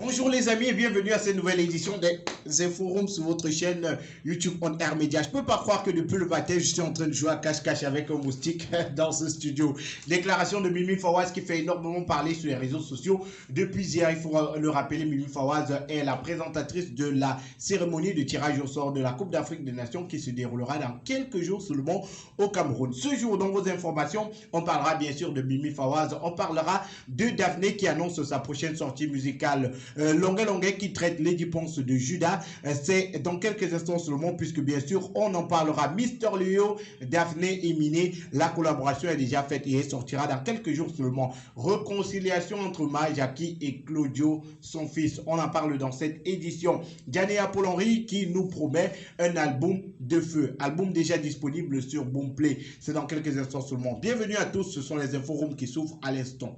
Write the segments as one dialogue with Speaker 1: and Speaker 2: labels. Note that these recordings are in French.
Speaker 1: Bonjour les amis et bienvenue à cette nouvelle édition des forums sur votre chaîne YouTube On Air Media. Je peux pas croire que depuis le matin, je suis en train de jouer à cache-cache avec un moustique dans ce studio. Déclaration de Mimi Fawaz qui fait énormément parler sur les réseaux sociaux. Depuis hier, il faut le rappeler, Mimi Fawaz est la présentatrice de la cérémonie de tirage au sort de la Coupe d'Afrique des Nations qui se déroulera dans quelques jours seulement au Cameroun. Ce jour, dans vos informations, on parlera bien sûr de Mimi Fawaz, on parlera de Daphné qui annonce sa prochaine sortie musicale. Longuet qui traite Lady Ponce de Judas, c'est dans quelques instants seulement puisque bien sûr on en parlera. Mister Leo, Daphné et Miné, la collaboration est déjà faite et elle sortira dans quelques jours seulement. Réconciliation entre Jackie et Claudio, son fils, on en parle dans cette édition. Diana Paul-Henri qui nous promet un album de feu, album déjà disponible sur Boomplay, c'est dans quelques instants seulement. Bienvenue à tous, ce sont les inforums qui s'ouvrent à l'instant.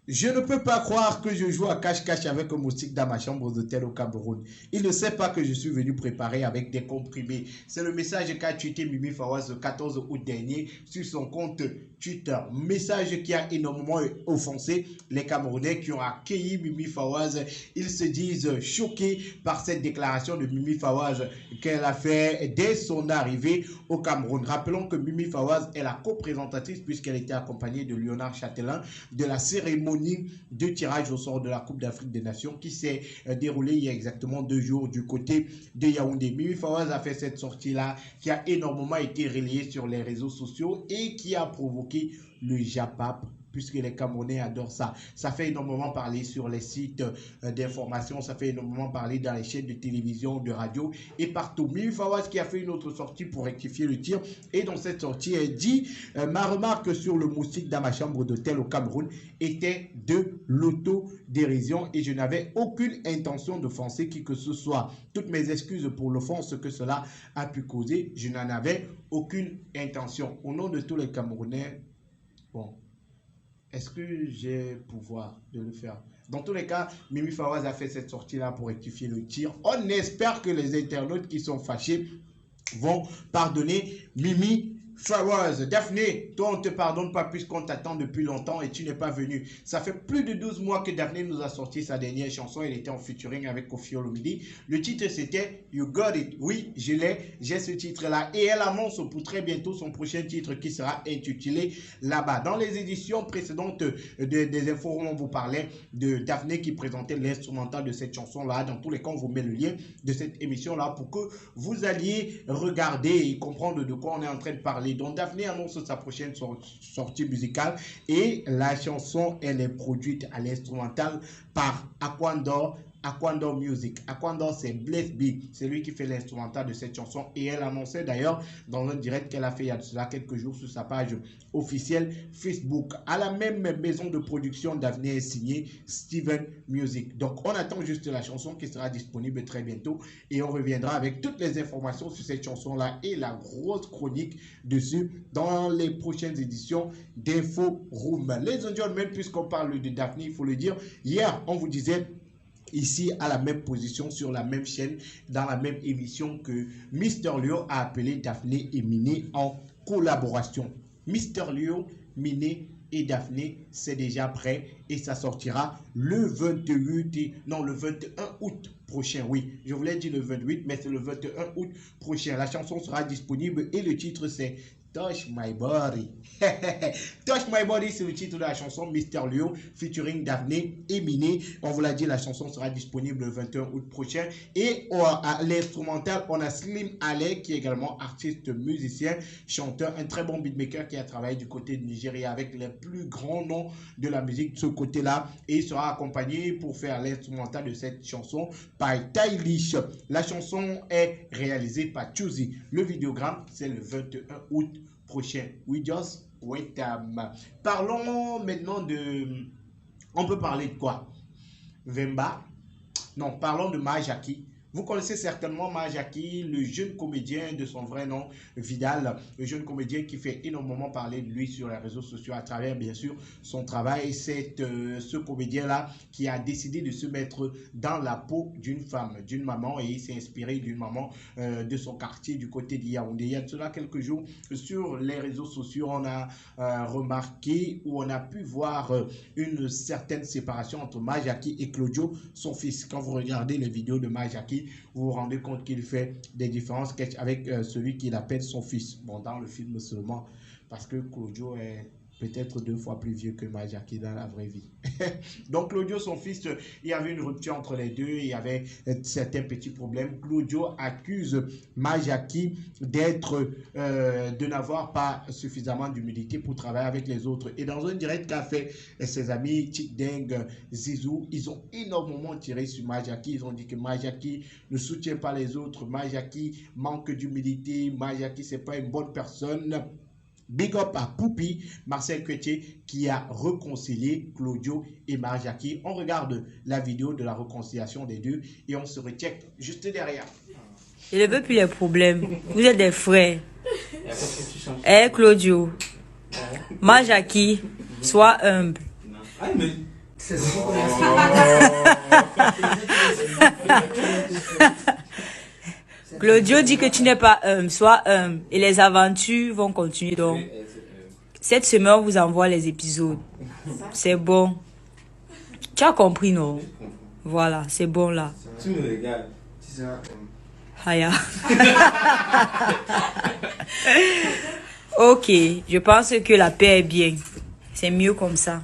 Speaker 1: Je ne peux pas croire que je joue à cache-cache avec un moustique dans ma chambre d'hôtel au Cameroun. Il ne sait pas que je suis venu préparer avec des comprimés. C'est le message qu'a tweeté Mimi Fawaz le 14 août dernier sur son compte Twitter. Message qui a énormément offensé les Camerounais qui ont accueilli Mimi Fawaz. Ils se disent choqués par cette déclaration de Mimi Fawaz qu'elle a fait dès son arrivée au Cameroun. Rappelons que Mimi Fawaz est la co-présentatrice puisqu'elle était accompagnée de Léonard Châtelain de la cérémonie de tirage au sort de la Coupe d'Afrique des Nations qui s'est déroulée il y a exactement 2 jours du côté de Yaoundé. Mimi Fawaz a fait cette sortie-là qui a énormément été relayée sur les réseaux sociaux et qui a provoqué le japap puisque les Camerounais adorent ça. Ça fait énormément parler sur les sites d'information, ça fait énormément parler dans les chaînes de télévision, de radio et partout. Mimi Fawaz qui a fait une autre sortie pour rectifier le tir et dans cette sortie, elle dit ma remarque sur le moustique dans ma chambre d'hôtel au Cameroun était de l'autodérision et je n'avais aucune intention d'offenser qui que ce soit. Toutes mes excuses pour l'offense que cela a pu causer, je n'en avais aucune intention. Au nom de tous les Camerounais, bon, est-ce que j'ai pouvoir de le faire? Dans tous les cas, Mimi Fawaz a fait cette sortie-là pour rectifier le tir. On espère que les internautes qui sont fâchés vont pardonner Mimi Fawaz. Daphné, toi on ne te pardonne pas puisqu'on t'attend depuis longtemps et tu n'es pas venu. Ça fait plus de 12 mois que Daphné nous a sorti sa dernière chanson. Elle était en featuring avec Koffi Olomide. Le titre c'était You Got It. Oui, je l'ai, j'ai ce titre-là. Et elle annonce pour très bientôt son prochain titre qui sera intitulé Là-bas. Dans les éditions précédentes des infos, on vous parlait de Daphné qui présentait l'instrumental de cette chanson-là. Dans tous les cas, on vous met le lien de cette émission-là pour que vous alliez regarder et comprendre de quoi on est en train de parler. Donc Daphné annonce sa prochaine sortie musicale et la chanson elle est produite à l'instrumental par Aquandor Music. Aquandor c'est Bless B, c'est lui qui fait l'instrumental de cette chanson et elle annonçait d'ailleurs dans un direct qu'elle a fait il y a cela quelques jours sur sa page officielle Facebook. À la même maison de production, Daphné est signée Steven Music. Donc on attend juste la chanson qui sera disponible très bientôt et on reviendra avec toutes les informations sur cette chanson là et la grosse chronique dessus dans les prochaines éditions d'Info Room. Les enjoyments, puisqu'on parle de Daphné, il faut le dire, hier on vous disait ici à la même position, sur la même chaîne, dans la même émission que Mister Leo a appelé Daphné et Miné en collaboration. Mister Leo, Miné et Daphné, c'est déjà prêt et ça sortira le 21 août prochain. Oui, je voulais dire le 28, mais c'est le 21 août prochain. La chanson sera disponible et le titre c'est Touch My Body. Touch My Body, c'est le titre de la chanson Mister Leo featuring Daphné et Miné. On vous l'a dit, la chanson sera disponible le 21 août prochain. Et à l'instrumental, on a Slim Alley qui est également artiste, musicien, chanteur, un très bon beatmaker qui a travaillé du côté de Nigeria avec les plus grands noms de la musique de ce côté-là. Et il sera accompagné pour faire l'instrumental de cette chanson par Stylish. La chanson est réalisée par Choosy. Le vidéogramme, c'est le 21 août prochain. We just wait. Parlons maintenant de... On peut parler de quoi? Vemba? Non, parlons de Jackie. Vous connaissez certainement Majaki, le jeune comédien de son vrai nom, Vidal, le jeune comédien qui fait énormément parler de lui sur les réseaux sociaux à travers, bien sûr, son travail. C'est ce comédien-là qui a décidé de se mettre dans la peau d'une femme, d'une maman, et il s'est inspiré d'une maman de son quartier du côté de Yaoundé. Il y a de cela quelques jours, sur les réseaux sociaux, on a remarqué ou on a pu voir une certaine séparation entre Majaki et Claudio, son fils. Quand vous regardez les vidéos de Majaki, vous vous rendez compte qu'il fait des différences avec celui qu'il appelle son fils. Bon, dans le film seulement, parce que Claudio est peut-être 2 fois plus vieux que Majaki dans la vraie vie. Donc Claudio, son fils, il y avait une rupture entre les deux, il y avait certains petits problèmes. Claudio accuse Majaki de n'avoir pas suffisamment d'humilité pour travailler avec les autres. Et dans un direct qu'a fait ses amis Chick Deng, Zizou, ils ont énormément tiré sur Majaki. Ils ont dit que Majaki ne soutient pas les autres, Majaki manque d'humilité, Majaki c'est pas une bonne personne. Big up à Poupi, Marcel Quetier, qui a réconcilié Claudio et Majaki. On regarde la vidéo de la réconciliation des deux et on se recheck juste derrière.
Speaker 2: Je ne veux plus les problèmes. Vous êtes des frères. Eh Claudio, Majaki, sois humble. Claudio dit que tu n'es pas humble, sois humble. Et les aventures vont continuer. Donc, cette semaine, on vous envoie les épisodes. C'est bon. Tu as compris, non? Voilà, c'est bon là.
Speaker 3: Tu me regardes.
Speaker 2: Haya. Ok, je pense que la paix est bien. C'est mieux comme ça.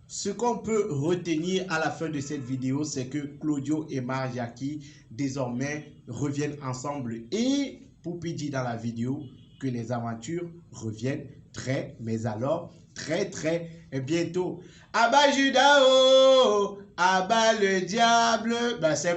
Speaker 1: Ce qu'on peut retenir à la fin de cette vidéo, c'est que Claudio et Majaki désormais reviennent ensemble. Et Poupi dit dans la vidéo que les aventures reviennent mais alors très bientôt. Abba Judas, oh, Abba le diable. Ben, c'est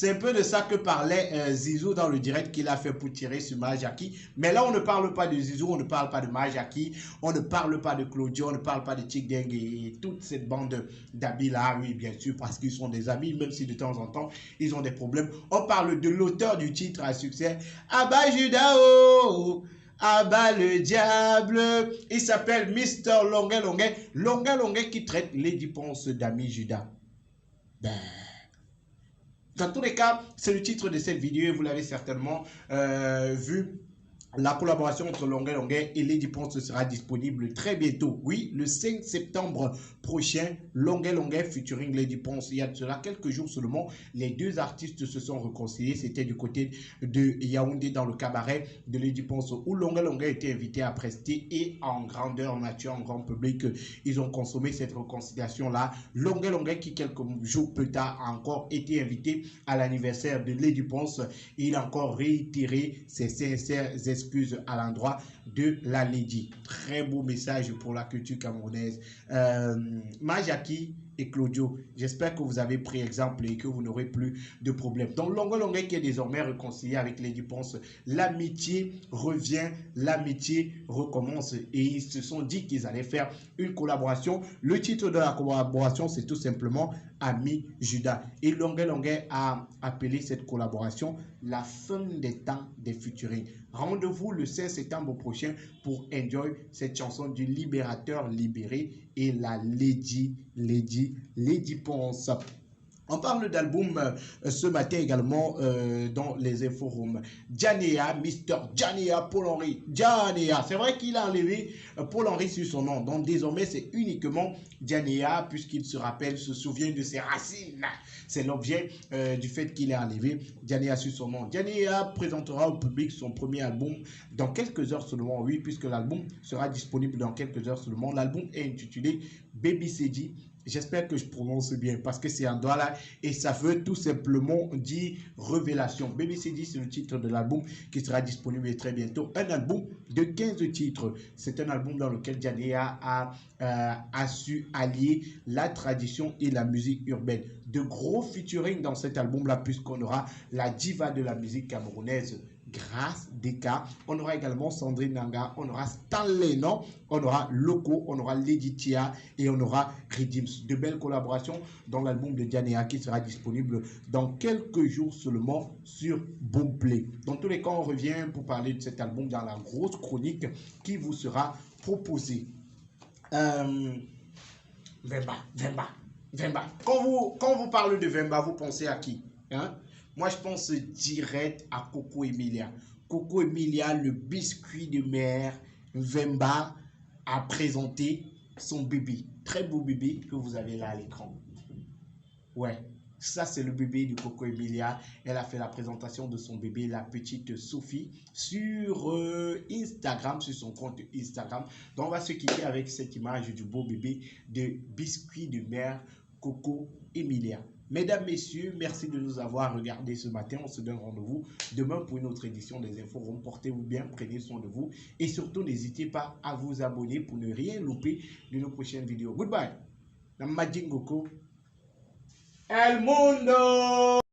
Speaker 1: un peu de ça que parlait Zizou dans le direct qu'il a fait pour tirer sur Majaki. Mais là, on ne parle pas de Zizou, on ne parle pas de Majaki, on ne parle pas de Claudio, on ne parle pas de Chick Deng et toute cette bande d'amis là. Oui, bien sûr, parce qu'ils sont des amis, même si de temps en temps, ils ont des problèmes. On parle de l'auteur du titre à succès. Abba Judas, oh, Abba le diable. Il s'appelle Mr. Longuet Longuet. Longuet Longuet qui traite Lady Ponce d'ami Judas. Ben, dans tous les cas, c'est le titre de cette vidéo et vous l'avez certainement vu. La collaboration entre Longuet Longuet et Lady Ponce sera disponible très bientôt. Oui, le 5 septembre prochain, Longuet Longuet featuring Lady Ponce. Il y a de cela quelques jours seulement, les deux artistes se sont réconciliés. C'était du côté de Yaoundé dans le cabaret de Lady Ponce où Longuet Longuet était invité à prester et en grandeur nature, en grand public, ils ont consommé cette réconciliation-là. Longuet Longuet qui quelques jours plus tard a encore été invité à l'anniversaire de Lady Ponce. Il a encore réitéré ses sincères excuses à l'endroit de la Lady. Très beau message pour la culture camerounaise. Majaki et Claudio, j'espère que vous avez pris exemple et que vous n'aurez plus de problème. Donc Longuet Longuet qui est désormais réconcilié avec Lady Ponce, l'amitié revient, l'amitié recommence et ils se sont dit qu'ils allaient faire une collaboration. Le titre de la collaboration c'est tout simplement Ami Judas et Longuet Longuet a appelé cette collaboration la fin des temps des featuring. Rendez-vous le 16 septembre prochain pour enjoy cette chanson du libérateur libéré et la Lady Ponce. On parle d'album ce matin également dans les inforums. Djanea, Mr. Djanea, Paul-Henri. Djanea, c'est vrai qu'il a enlevé Paul-Henri sur son nom. Donc désormais, c'est uniquement Djanea puisqu'il se souvient de ses racines. C'est l'objet du fait qu'il a enlevé Djanea sur son nom. Djanea présentera au public son premier album dans quelques heures seulement. Oui, puisque l'album sera disponible dans quelques heures seulement. L'album est intitulé Baby Cedi. J'espère que je prononce bien parce que c'est en douala et ça veut tout simplement dire révélation. Baby Cedi, c'est le titre de l'album qui sera disponible très bientôt. Un album de 15 titres. C'est un album dans lequel Djanea a su allier la tradition et la musique urbaine. De gros featuring dans cet album-là puisqu'on aura la diva de la musique camerounaise, Grâce Deka, on aura également Sandrine Nanga, on aura Stanley Non, on aura Loco, on aura Lady Tia et on aura Redeems. De belles collaborations dans l'album de Dianea qui sera disponible dans quelques jours seulement sur Boomplay. Dans tous les cas, on revient pour parler de cet album dans la grosse chronique qui vous sera proposée. Vemba. Quand vous parlez de Vemba, vous pensez à qui, hein? Moi, je pense direct à Coco Emilia. Coco Emilia, le biscuit de mer, Vemba a présenté son bébé. Très beau bébé que vous avez là à l'écran. Ouais, ça c'est le bébé de Coco Emilia. Elle a fait la présentation de son bébé, la petite Sophie, sur Instagram, sur son compte Instagram. Donc, on va se quitter avec cette image du beau bébé de biscuit de mer, Coco Emilia. Mesdames, messieurs, merci de nous avoir regardés ce matin. On se donne rendez-vous demain pour une autre édition des Infos. Portez-vous bien, prenez soin de vous. Et surtout, n'hésitez pas à vous abonner pour ne rien louper de nos prochaines vidéos. Goodbye. Namadjingoko. El Mundo!